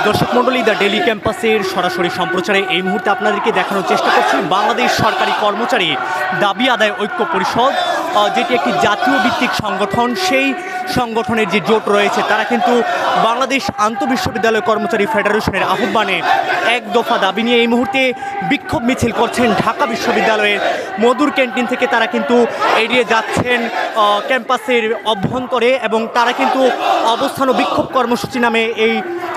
দর্শক মণ্ডলী the daily ক্যাম্পাসের সরাসরি সম্প্রচারে এই মুহূর্তে আপনাদেরকে দেখানোর চেষ্টা করছি বাংলাদেশ সরকারি কর্মচারী দাবি আদায় ঐক্য পরিষদ, যেটি একটি জাতীয় ভিত্তিক সংগঠন। সেই সংগঠনের যে জোট রয়েছে তারা কিন্তু বাংলাদেশ আন্তঃবিশ্ববিদ্যালয় কর্মচারী ফেডারেশনের আহ্বানে এক দফা দাবি নিয়ে এই মুহূর্তে বিক্ষোভ মিছিল করছেন। ঢাকা বিশ্ববিদ্যালয়ের মধুর ক্যান্টিন থেকে তারা কিন্তু এড়িয়ে যাচ্ছেন ক্যাম্পাসের অভ্যন্তরে এবং তারা কিন্তু অবস্থান ও বিক্ষোভ কর্মসূচি নামে এই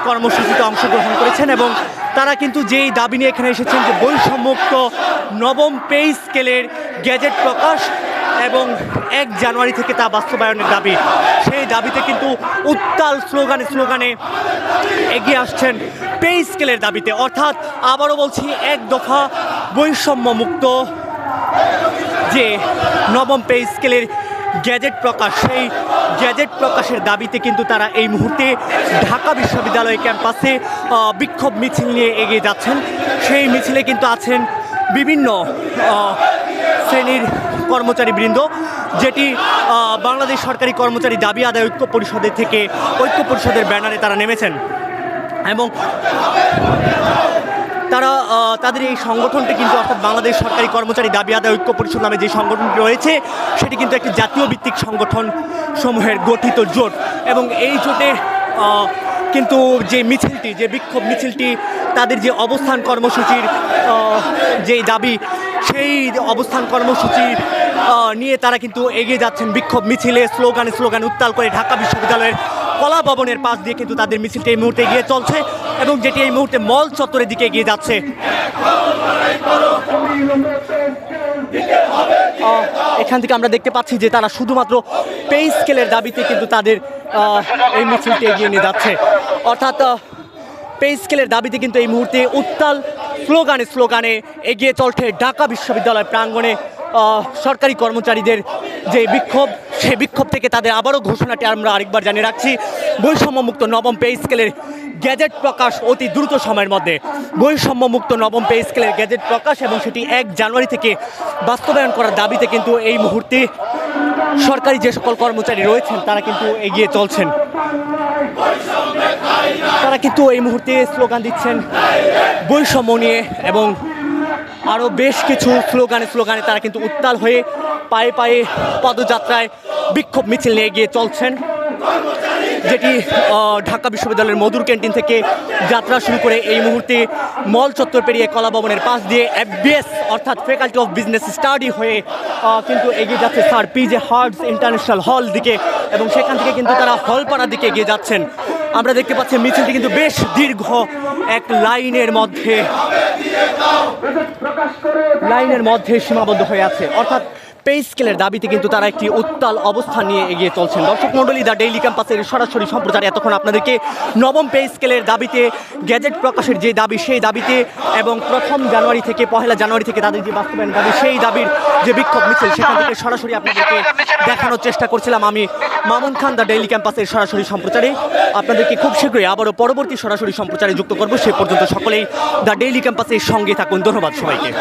কর্মসূচিতে অংশগ্রহণ করেছেন এবং তারা কিন্তু যেই দাবি নিয়ে এখানে এসেছেন যে বৈষম্যমুক্ত নবম পে স্কেলের গ্যাজেট প্রকাশ এবং 1 জানুয়ারি থেকে তা বাস্তবায়নের দাবি। সেই দাবিতে কিন্তু উত্তাল স্লোগানে এগিয়ে আসছেন পে স্কেলের দাবিতে, অর্থাৎ আবারও বলছি এক দফা বৈষম্যমুক্ত যে নবম পে স্কেলের গ্যাজেট প্রকাশ, সেই গ্যাজেট প্রকাশের দাবিতে কিন্তু তারা এই মুহূর্তে ঢাকা বিশ্ববিদ্যালয় ক্যাম্পাসে বিক্ষোভ মিছিল নিয়ে এগিয়ে যাচ্ছেন। সেই মিছিলে কিন্তু আছেন বিভিন্ন শ্রেণীর কর্মচারীবৃন্দ, যেটি বাংলাদেশ সরকারি কর্মচারী দাবি আদায় ঐক্য পরিষদের থেকে ঐক্য পরিষদের ব্যানারে তারা নেমেছেন এবং তারা তাদের এই সংগঠনটি কিন্তু অর্থাৎ বাংলাদেশ সরকারি কর্মচারী দাবি আদায় ঐক্য পরিষদ নামে যে সংগঠনটি রয়েছে সেটি কিন্তু একটি জাতীয় ভিত্তিক সংগঠন সমূহের গঠিত জোট এবং এই জোটের কিন্তু যে মিছিলটি, যে বিক্ষোভ মিছিলটি, তাদের যে অবস্থান কর্মসূচির যেই দাবি, সেই অবস্থান কর্মসূচি নিয়ে তারা কিন্তু এগিয়ে যাচ্ছেন বিক্ষোভ মিছিলে স্লোগান উত্তাল করে ঢাকা বিশ্ববিদ্যালয়ের কলা ভবনের পাশ দিয়ে কিন্তু তাদের মিছিলটি এই মুহূর্তে এগিয়ে চলছে এবং যেটি এই মুহূর্তে মল চত্বরের দিকে এগিয়ে যাচ্ছে। এখান থেকে আমরা দেখতে পাচ্ছি যে তারা শুধুমাত্র পে স্কেলের দাবিতে কিন্তু তাদের এই মিছিলটি এগিয়ে নিয়ে যাচ্ছে, অর্থাৎ পে স্কেলের দাবিতে কিন্তু এই মুহূর্তে উত্তাল স্লোগানে এগিয়ে চলছে ঢাকা বিশ্ববিদ্যালয় প্রাঙ্গণে সরকারি কর্মচারীদের যে বিক্ষোভ, সেই বিক্ষোভ থেকে তাদের আবারও ঘোষণাটি আমরা আরেকবার জানিয়ে রাখছি, বৈষম্যমুক্ত নবম পে স্কেলের গ্যাজেট প্রকাশ অতি দ্রুত সময়ের মধ্যে, বৈষম্যমুক্ত নবম পে স্কেলের গ্যাজেট প্রকাশ এবং সেটি 1 জানুয়ারি থেকে বাস্তবায়ন করার দাবিতে কিন্তু এই মুহূর্তে সরকারি যে সকল কর্মচারী রয়েছেন তারা কিন্তু এগিয়ে চলছেন। তারা কিন্তু এই মুহূর্তে স্লোগান দিচ্ছেন বৈষম্য নিয়ে এবং আরও বেশ কিছু স্লোগানে তারা কিন্তু উত্তাল হয়ে পায়ে পদযাত্রায় বিক্ষোভ মিছিল নিয়ে এগিয়ে চলছেন, যেটি ঢাকা বিশ্ববিদ্যালয়ের মধুর ক্যান্টিন থেকে যাত্রা শুরু করে এই মুহূর্তে মল চত্বর পেরিয়ে কলা ভবনের পাশ দিয়ে FBS অর্থাৎ ফ্যাকাল্টি অফ বিজনেস স্টাডি হয়ে কিন্তু এগিয়ে যাচ্ছে স্যার PJ হার্টস ইন্টারন্যাশনাল হল দিকে এবং সেখান থেকে কিন্তু তারা হলপাড়ার দিকে এগিয়ে যাচ্ছেন। আমরা দেখতে পাচ্ছি মিছিলটি কিন্তু বেশ দীর্ঘ এক লাইনের মধ্যে সীমাবদ্ধ হয়ে আছে, অর্থাৎ পে স্কেলের দাবিতে কিন্তু তারা একটি উত্তাল অবস্থান নিয়ে এগিয়ে চলছেন। দর্শক মণ্ডলী দ্য ডেইলি ক্যাম্পাসের সরাসরি সম্প্রচারে এতক্ষণ আপনাদেরকে নবম পে স্কেলের দাবিতে গ্যাজেট প্রকাশের যে দাবি, সেই দাবিতে এবং 1 জানুয়ারি থেকে 1 জানুয়ারি থেকে তাদের যে বাস্তবায়ন দাবি, সেই দাবির যে বিক্ষোভ মিছিল, সেখান থেকে সরাসরি আপনাদেরকে দেখানোর চেষ্টা করছিলাম আমি মামুন খান দ্য ডেইলি ক্যাম্পাসের সরাসরি সম্প্রচারে। আপনাদেরকে খুব শীঘ্রই আবারও পরবর্তী সরাসরি সম্প্রচারে যুক্ত করব। সে পর্যন্ত সকলেই দ্য ডেইলি ক্যাম্পাসের সঙ্গে থাকুন। ধন্যবাদ সবাইকে।